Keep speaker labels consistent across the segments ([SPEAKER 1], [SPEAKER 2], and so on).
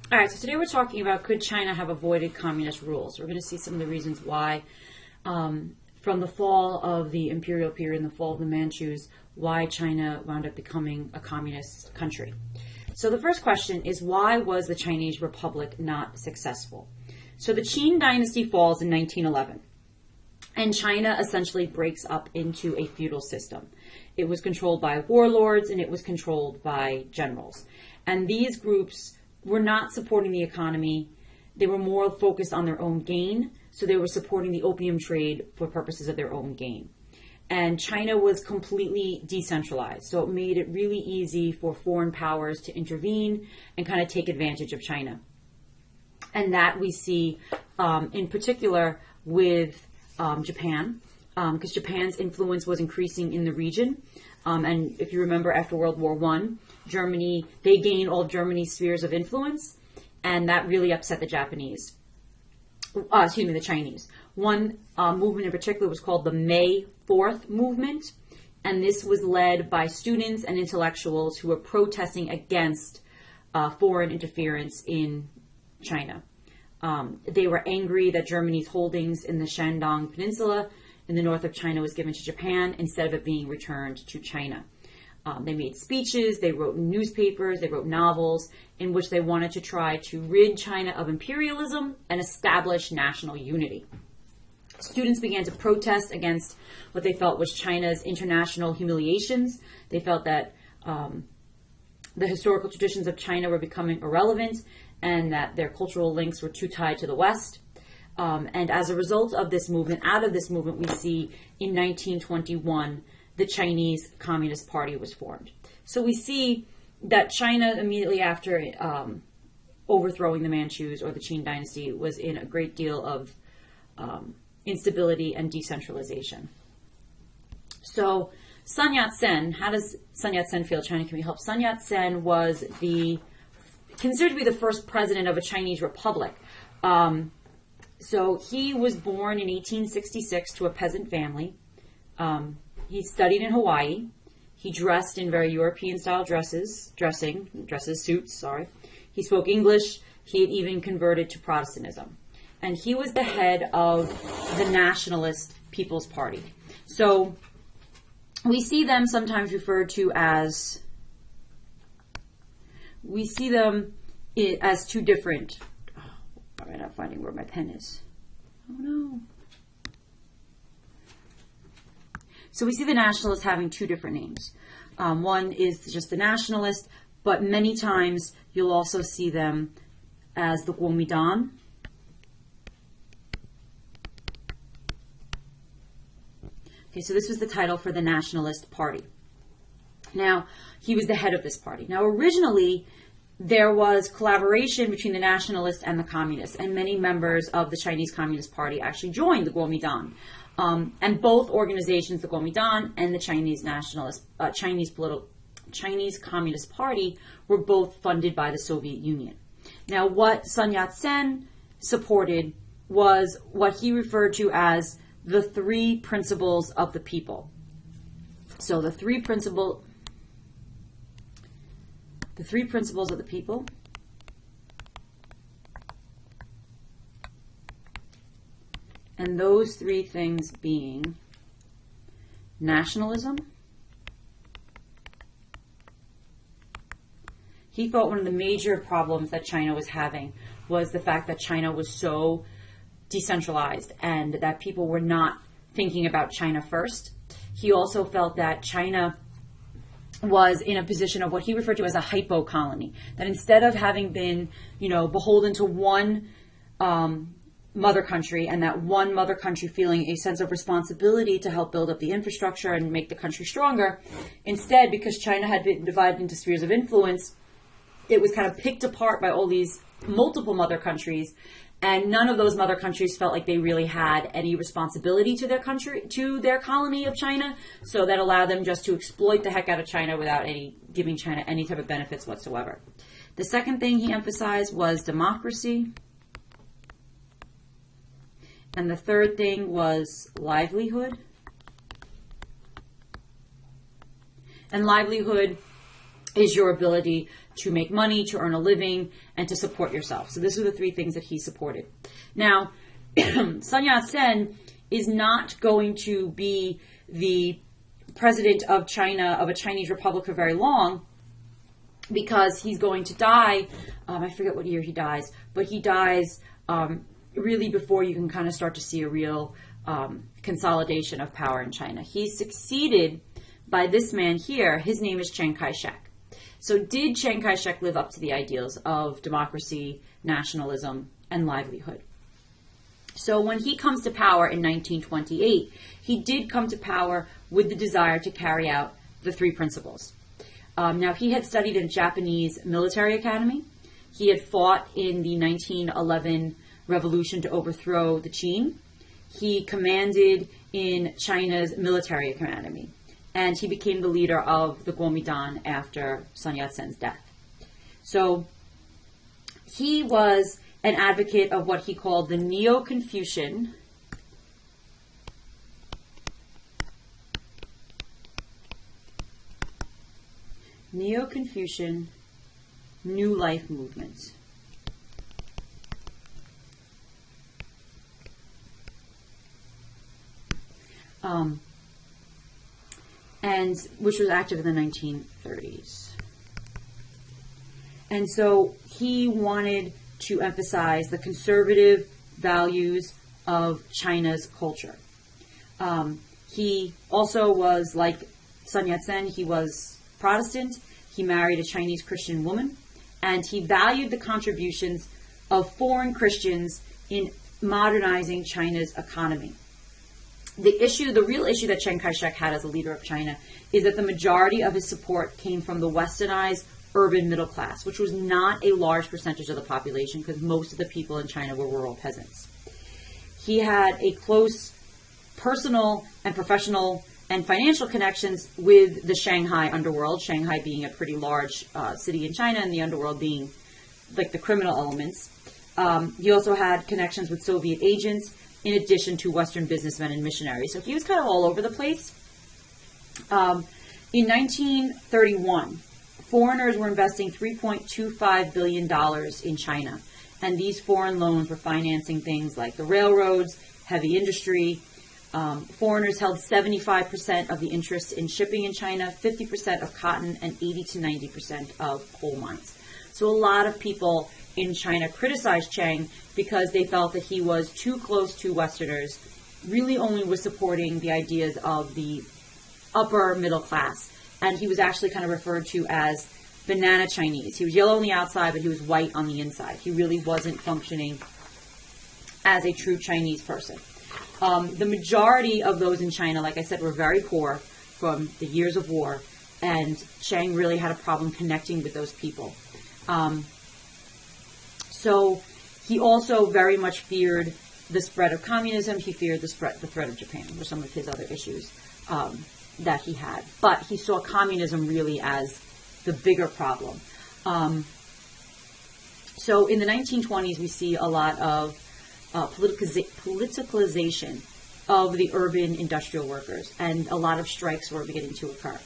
[SPEAKER 1] All right, so today we're talking about, could China have avoided communist rules? We're going to see some of the reasons why, from the fall of the imperial period and the fall of the Manchus, why China wound up becoming a communist country. So the first question is, why was the Chinese Republic not successful? So the Qin dynasty falls in 1911, and China essentially breaks up into a feudal system. It was controlled by warlords, and it was controlled by generals. And these groups were not supporting the economy. They were more focused on their own gain. So they were supporting the opium trade for purposes of their own gain. And China was completely decentralized. So it made it really easy for foreign powers to intervene and kind of take advantage of China. And that we see in particular with Japan, because Japan's influence was increasing in the region. And if you remember, after World War I, Germany, they gained all of Germany's spheres of influence, and that really upset the the Chinese. One movement in particular was called the May 4th movement, and this was led by students and intellectuals who were protesting against foreign interference in China. They were angry that Germany's holdings in the Shandong Peninsula in the north of China was given to Japan instead of it being returned to China. They made speeches, they wrote newspapers, they wrote novels in which they wanted to try to rid China of imperialism and establish national unity. Students began to protest against what they felt was China's international humiliations. They felt that the historical traditions of China were becoming irrelevant and that their cultural links were too tied to the West. And as a result of this movement, out of this movement, we see in 1921, the Chinese Communist Party was formed. So we see that China, immediately after overthrowing the Manchus or the Qin dynasty, was in a great deal of instability and decentralization. So Sun Yat-sen, how does Sun Yat-sen feel China can be helped? Sun Yat-sen was considered to be the first president of a Chinese republic. So he was born in 1866 to a peasant family. He studied in Hawaii. He dressed in very European-style suits. He spoke English. He had even converted to Protestantism. And he was the head of the Nationalist People's Party. So we see them sometimes referred to as, two different, I'm not finding where my pen is. Oh no. So we see the nationalists having two different names. One is just the nationalist, but many times you'll also see them as the Kuomintang. Okay, so this was the title for the Nationalist Party. Now, he was the head of this party. Now, originally, there was collaboration between the nationalists and the communists, and many members of the Chinese Communist Party actually joined the Kuomintang. And both organizations, the Kuomintang and the Chinese Communist Party, were both funded by the Soviet Union. Now, what Sun Yat-sen supported was what he referred to as the three principles of the people. So the three principles of the people. And those three things being nationalism. He thought one of the major problems that China was having was the fact that China was so decentralized and that people were not thinking about China first. He also felt that China was in a position of what he referred to as a hypo colony, that instead of having been, beholden to one mother country, and that one mother country feeling a sense of responsibility to help build up the infrastructure and make the country stronger, instead, because China had been divided into spheres of influence, it was kind of picked apart by all these multiple mother countries, and none of those mother countries felt like they really had any responsibility to their country, to their colony of China. So that allowed them just to exploit the heck out of China without giving China any type of benefits whatsoever. The second thing he emphasized was democracy. And the third thing was livelihood. And livelihood is your ability to make money, to earn a living, and to support yourself. So these are the three things that he supported. Now, Sun Yat-sen is not going to be the president of China, of a Chinese republic, for very long, because he's going to die. I forget what year he dies, but he dies really before you can kind of start to see a real consolidation of power in China. He's succeeded by this man here. His name is Chiang Kai-shek. So did Chiang Kai-shek live up to the ideals of democracy, nationalism, and livelihood? So when he comes to power in 1928, he did come to power with the desire to carry out the three principles. Now, he had studied in a Japanese military academy. He had fought in the 1911 revolution to overthrow the Qing. He commanded in China's military academy, and he became the leader of the Kuomintang after Sun Yat-sen's death. So he was an advocate of what he called the Neo-Confucian New Life movement. And which was active in the 1930s. And so he wanted to emphasize the conservative values of China's culture. He also was, like Sun Yat-sen, he was Protestant. He married a Chinese Christian woman, and he valued the contributions of foreign Christians in modernizing China's economy. The real issue that Chiang Kai-shek had as a leader of China is that the majority of his support came from the westernized urban middle class, which was not a large percentage of the population because most of the people in China were rural peasants. He had a close personal and professional and financial connections with the Shanghai underworld, Shanghai being a pretty large city in China and the underworld being like the criminal elements. He also had connections with Soviet agents in addition to Western businessmen and missionaries. So he was kind of all over the place. In 1931, foreigners were investing $3.25 billion in China. And these foreign loans were financing things like the railroads, heavy industry. Foreigners held 75% of the interest in shipping in China, 50% of cotton, and 80 to 90% of coal mines. So a lot of people in China criticized Chiang because they felt that he was too close to Westerners, really only was supporting the ideas of the upper middle class. And he was actually kind of referred to as banana Chinese. He was yellow on the outside, but he was white on the inside. He really wasn't functioning as a true Chinese person. The majority of those in China, like I said, were very poor from the years of war, and Chiang really had a problem connecting with those people. So he also very much feared the spread of communism. He feared the threat of Japan, were some of his other issues that he had. But he saw communism really as the bigger problem. So in the 1920s, we see a lot of politicalization of the urban industrial workers, and a lot of strikes were beginning to occur.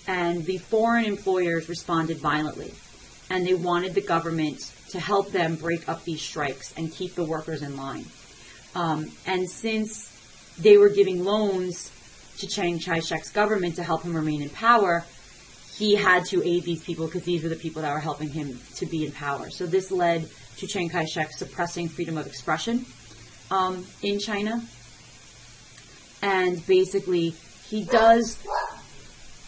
[SPEAKER 1] And the foreign employers responded violently, and they wanted the government to help them break up these strikes and keep the workers in line. And since they were giving loans to Chiang Kai-shek's government to help him remain in power, he had to aid these people because these were the people that were helping him to be in power. So this led to Chiang Kai-shek suppressing freedom of expression in China. And basically, he does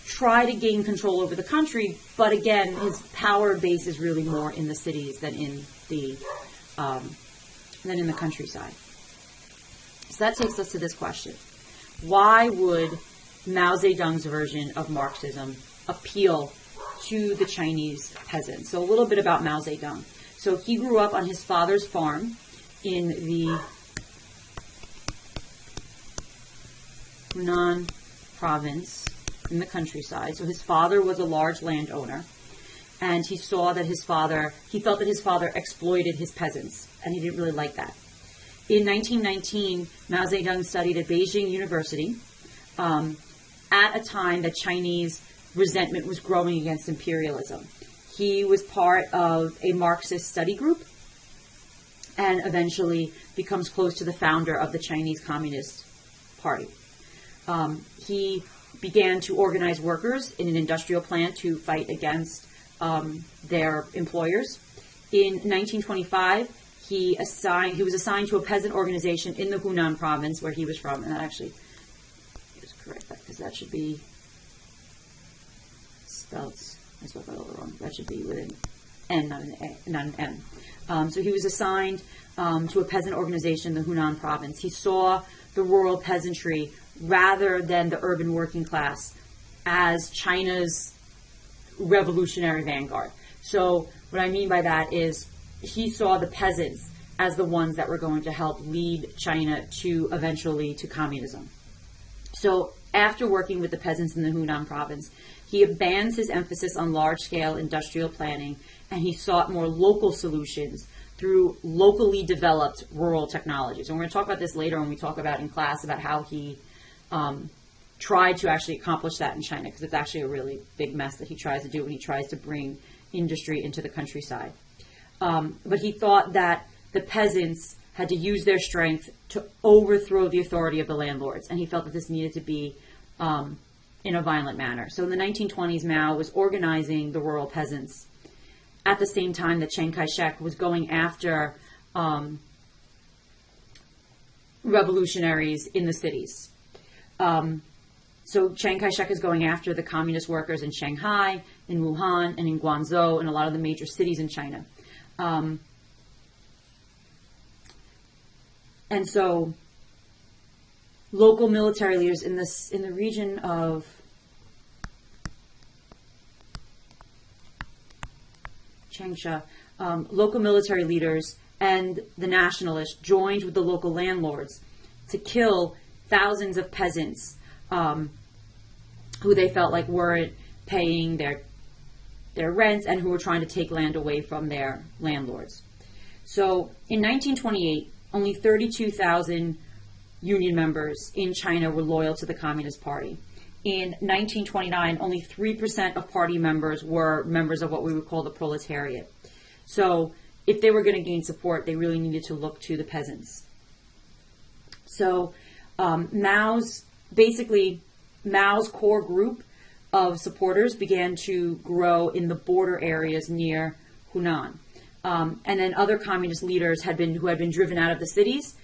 [SPEAKER 1] try to gain control over the country, but again, his power base is really more in the cities than in the countryside. So that takes us to this question. Why would Mao Zedong's version of Marxism appeal to the Chinese peasants? So a little bit about Mao Zedong. So he grew up on his father's farm in the Hunan province in the countryside. So his father was a large landowner, and he felt that his father exploited his peasants, and he didn't really like that. In 1919, Mao Zedong studied at Beijing University at a time that Chinese resentment was growing against imperialism. He was part of a Marxist study group and eventually becomes close to the founder of the Chinese Communist Party. He began to organize workers in an industrial plant to fight against their employers. In 1925, he was assigned to a peasant organization in the Hunan province where he was from, and that actually is correct because that should be spelled. I spelled that all wrong. That should be with an N, not an M. So he was assigned to a peasant organization in the Hunan province. He saw the rural peasantry rather than the urban working class as China's revolutionary vanguard. So what I mean by that is he saw the peasants as the ones that were going to help lead China to eventually to communism. So after working with the peasants in the Hunan province, he abandoned his emphasis on large-scale industrial planning, and he sought more local solutions through locally developed rural technologies. And we're going to talk about this later when we talk about in class about how he tried to actually accomplish that in China, because it's actually a really big mess that he tries to do when he tries to bring industry into the countryside. But he thought that the peasants had to use their strength to overthrow the authority of the landlords, and he felt that this needed to be in a violent manner. So in the 1920s, Mao was organizing the rural peasants at the same time that Chiang Kai-shek was going after revolutionaries in the cities. So Chiang Kai-shek is going after the communist workers in Shanghai, in Wuhan, and in Guangzhou, and a lot of the major cities in China. And so local military leaders in the region of Changsha, local military leaders and the nationalists joined with the local landlords to kill thousands of peasants who they felt like weren't paying their rents and who were trying to take land away from their landlords. So in 1928, only 32,000 union members in China were loyal to the Communist Party. In 1929, only 3% of party members were members of what we would call the proletariat. So if they were going to gain support, they really needed to look to the peasants. So Mao's core group of supporters began to grow in the border areas near Hunan. And then other communist leaders who had been driven out of the cities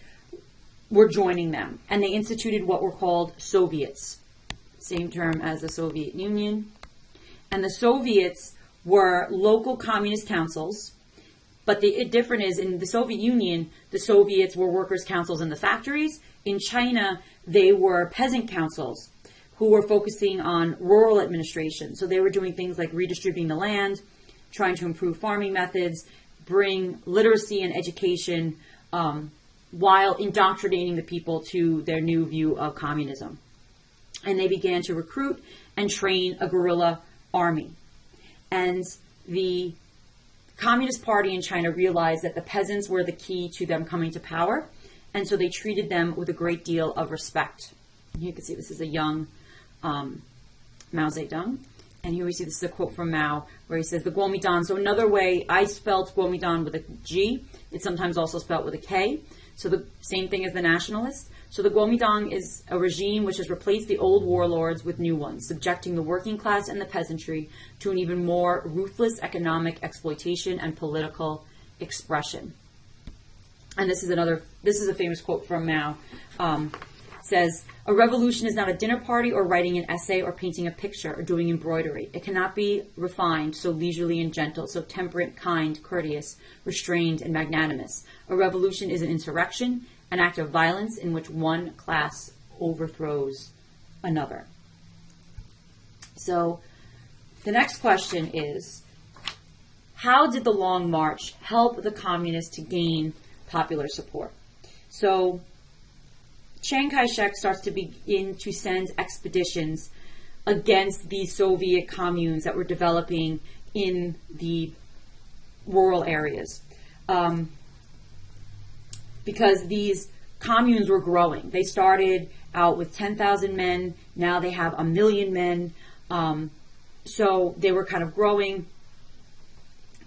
[SPEAKER 1] were joining them. And they instituted what were called Soviets, same term as the Soviet Union. And the Soviets were local communist councils. But the difference is in the Soviet Union, the Soviets were workers' councils in the factories. In China, they were peasant councils who were focusing on rural administration. So they were doing things like redistributing the land, trying to improve farming methods, bring literacy and education, while indoctrinating the people to their new view of communism. And they began to recruit and train a guerrilla army. And the Communist Party in China realized that the peasants were the key to them coming to power, and so they treated them with a great deal of respect. And you can see this is a young Mao Zedong. And here we see this is a quote from Mao where he says, the Kuomintang. So another way, I spelled Kuomintang with a G. It's sometimes also spelled with a K. So the same thing as the nationalists. So the Kuomintang is a regime which has replaced the old warlords with new ones, subjecting the working class and the peasantry to an even more ruthless economic exploitation and political expression. And this is a famous quote from Mao. Says, a revolution is not a dinner party or writing an essay or painting a picture or doing embroidery. It cannot be refined, so leisurely and gentle, so temperate, kind, courteous, restrained, and magnanimous. A revolution is an insurrection, an act of violence in which one class overthrows another. So the next question is, how did the Long March help the communists to gain popular support? So Chiang Kai-shek starts to begin to send expeditions against the Soviet communes that were developing in the rural areas. Because these communes were growing. They started out with 10,000 men. Now they have 1 million men. So they were kind of growing.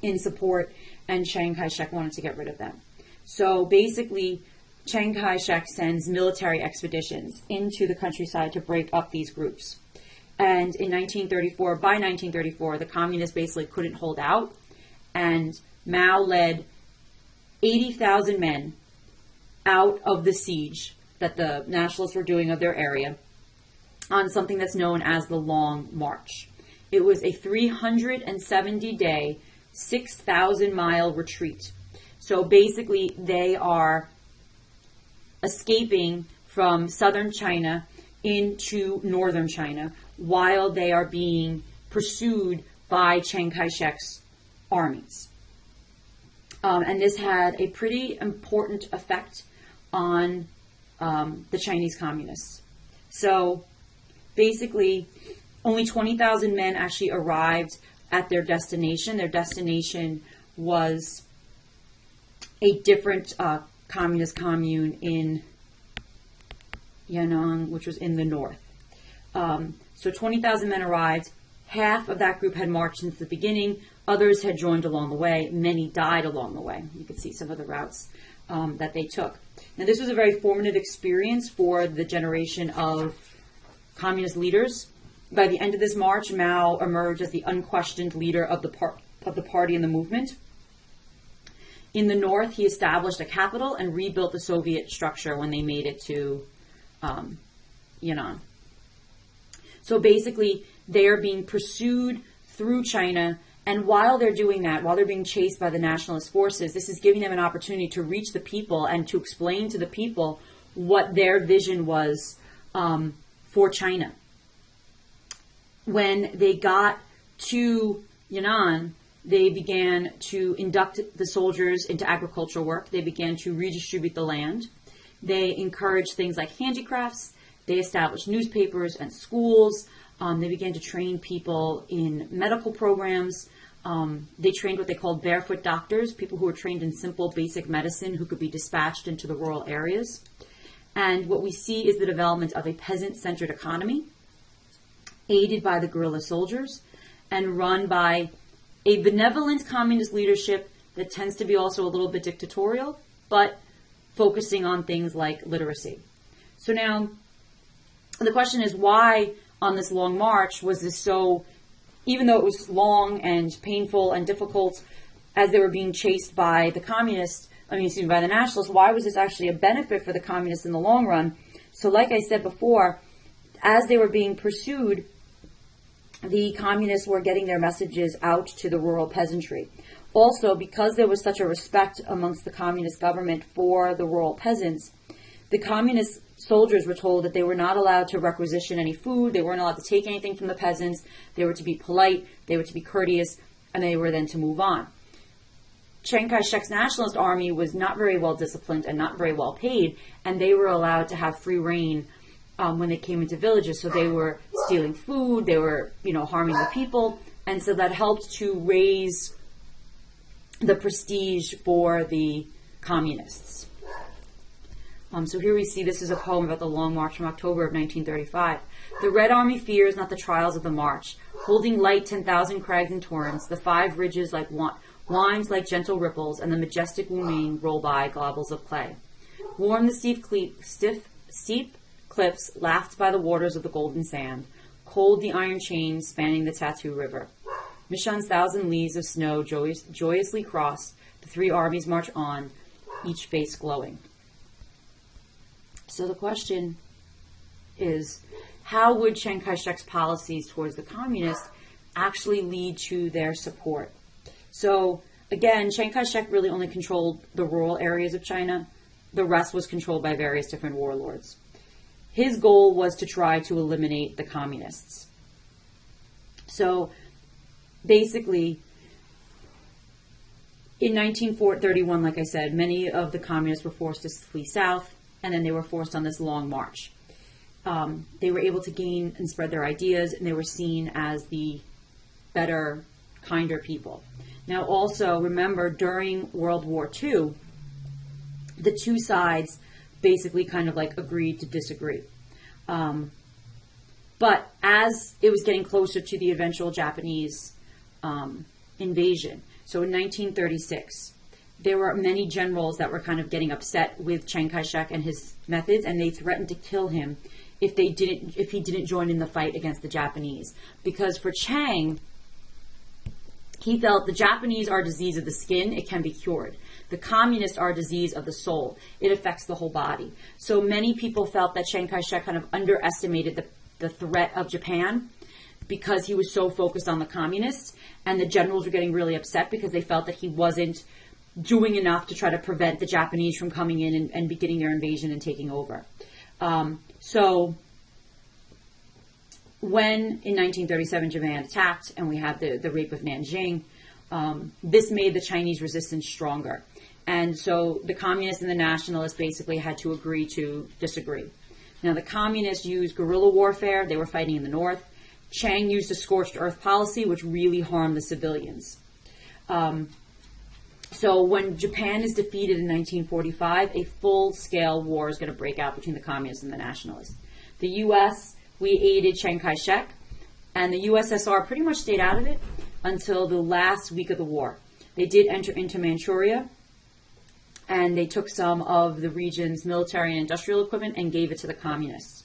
[SPEAKER 1] in support, and Chiang Kai-shek wanted to get rid of them. So basically, Chiang Kai-shek sends military expeditions into the countryside to break up these groups. And in 1934, by 1934, the communists basically couldn't hold out, and Mao led 80,000 men out of the siege that the nationalists were doing of their area on something that's known as the Long March. It was a 370-day, 6,000-mile retreat. So basically, they are escaping from southern China into northern China while they are being pursued by Chiang Kai-shek's armies. And this had a pretty important effect on the Chinese communists. So basically, only 20,000 men actually arrived at their destination. Their destination was a different communist commune in Yan'an, which was in the north. So 20,000 men arrived. Half of that group had marched since the beginning. Others had joined along the way. Many died along the way. You could see some of the routes that they took. Now, this was a very formative experience for the generation of communist leaders. By the end of this march, Mao emerged as the unquestioned leader of the party and the movement. In the north, he established a capital and rebuilt the Soviet structure when they made it to Yan'an. So basically, they are being pursued through China, and while they're doing that, while they're being chased by the nationalist forces, this is giving them an opportunity to reach the people and to explain to the people what their vision was for China. When they got to Yan'an, they began to induct the soldiers into agricultural work. They began to redistribute the land. They encouraged things like handicrafts. They established newspapers and schools. They began to train people in medical programs. They trained what they called barefoot doctors, people who were trained in simple basic medicine who could be dispatched into the rural areas. And what we see is the development of a peasant-centered economy, aided by the guerrilla soldiers, and run by a benevolent communist leadership that tends to be also a little bit dictatorial, but focusing on things like literacy. So now, the question is, why on this long march was this so, even though it was long and painful and difficult as they were being chased by the communists, by the nationalists, why was this actually a benefit for the communists in the long run? So like I said before, as they were being pursued, the communists were getting their messages out to the rural peasantry. Also, because there was such a respect amongst the communist government for the rural peasants, the communist soldiers were told that they were not allowed to requisition any food, they weren't allowed to take anything from the peasants, they were to be polite, they were to be courteous, and they were then to move on. Chiang Kai-shek's nationalist army was not very well disciplined and not very well paid, and they were allowed to have free reign when they came into villages. So they were stealing food, they were, harming the people, and so that helped to raise the prestige for the communists. So here we see, this is a poem about the Long March from October of 1935. The Red Army fears not the trials of the march. Holding light 10,000 crags and torrents, the 5 ridges like winds like gentle ripples, and the majestic Wu Ming roll by globbles of clay. Warm the steep cliffs, laughed by the waters of the golden sand. Cold the iron chains spanning the Tattoo River. Mishan's 1,000 leagues of snow joyously crossed. The 3 armies march on, each face glowing. So the question is, how would Chiang Kai-shek's policies towards the communists actually lead to their support? So again, Chiang Kai-shek really only controlled the rural areas of China. The rest was controlled by various different warlords. His goal was to try to eliminate the communists. So basically, in 1931, like I said, many of the communists were forced to flee south, and then they were forced on this long march. They were able to gain and spread their ideas, and they were seen as the better, kinder people. Now also, remember, during World War II, the two sides basically kind of like agreed to disagree. But as it was getting closer to the eventual Japanese invasion, So in 1936, there were many generals that were kind of getting upset with Chiang Kai-shek and his methods, and they threatened to kill him if he didn't join in the fight against the Japanese. Because for Chiang, he felt the Japanese are a disease of the skin, it can be cured. The communists are a disease of the soul, it affects the whole body. So many people felt that Chiang Kai-shek kind of underestimated the threat of Japan because he was so focused on the communists, and the generals were getting really upset because they felt that he wasn't doing enough to try to prevent the Japanese from coming in and beginning their invasion and taking over. So when in 1937 Japan attacked and we had the rape of Nanjing, this made the Chinese resistance stronger. And so the communists and the nationalists basically had to agree to disagree. Now the communists used guerrilla warfare. They were fighting in the north. Chiang used a scorched earth policy, which really harmed the civilians. So when Japan is defeated in 1945, a full-scale war is going to break out between the communists and the nationalists. The U.S., we aided Chiang Kai-shek, and the USSR pretty much stayed out of it until the last week of the war. They did enter into Manchuria, and they took some of the region's military and industrial equipment and gave it to the communists.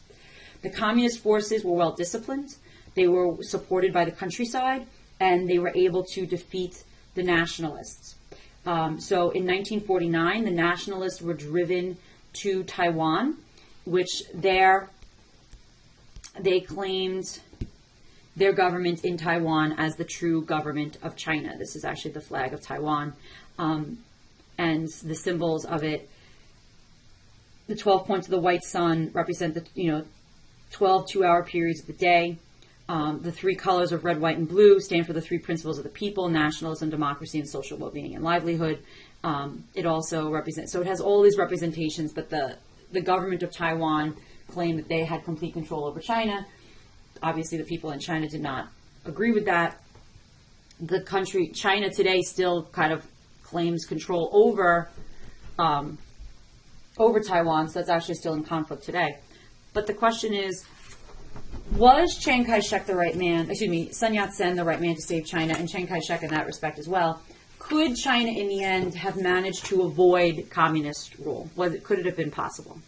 [SPEAKER 1] The communist forces were well disciplined. They were supported by the countryside, and they were able to defeat the nationalists. So in 1949, the nationalists were driven to Taiwan, which there they claimed their government in Taiwan as the true government of China. This is actually the flag of Taiwan. And the symbols of it, the 12 points of the white sun represent the 12 two-hour periods of the day. The three colors of red, white, and blue stand for the three principles of the people: nationalism, democracy, and social well-being and livelihood. It also represents, so it has all these representations, but the government of Taiwan claimed that they had complete control over China. Obviously, the people in China did not agree with that. The country, China today, still kind of claims control over Taiwan, so that's actually still in conflict today. But the question is, was Chiang Kai-shek the right man, Sun Yat-sen the right man to save China, and Chiang Kai-shek in that respect as well? Could China in the end have managed to avoid communist rule? Could it have been possible?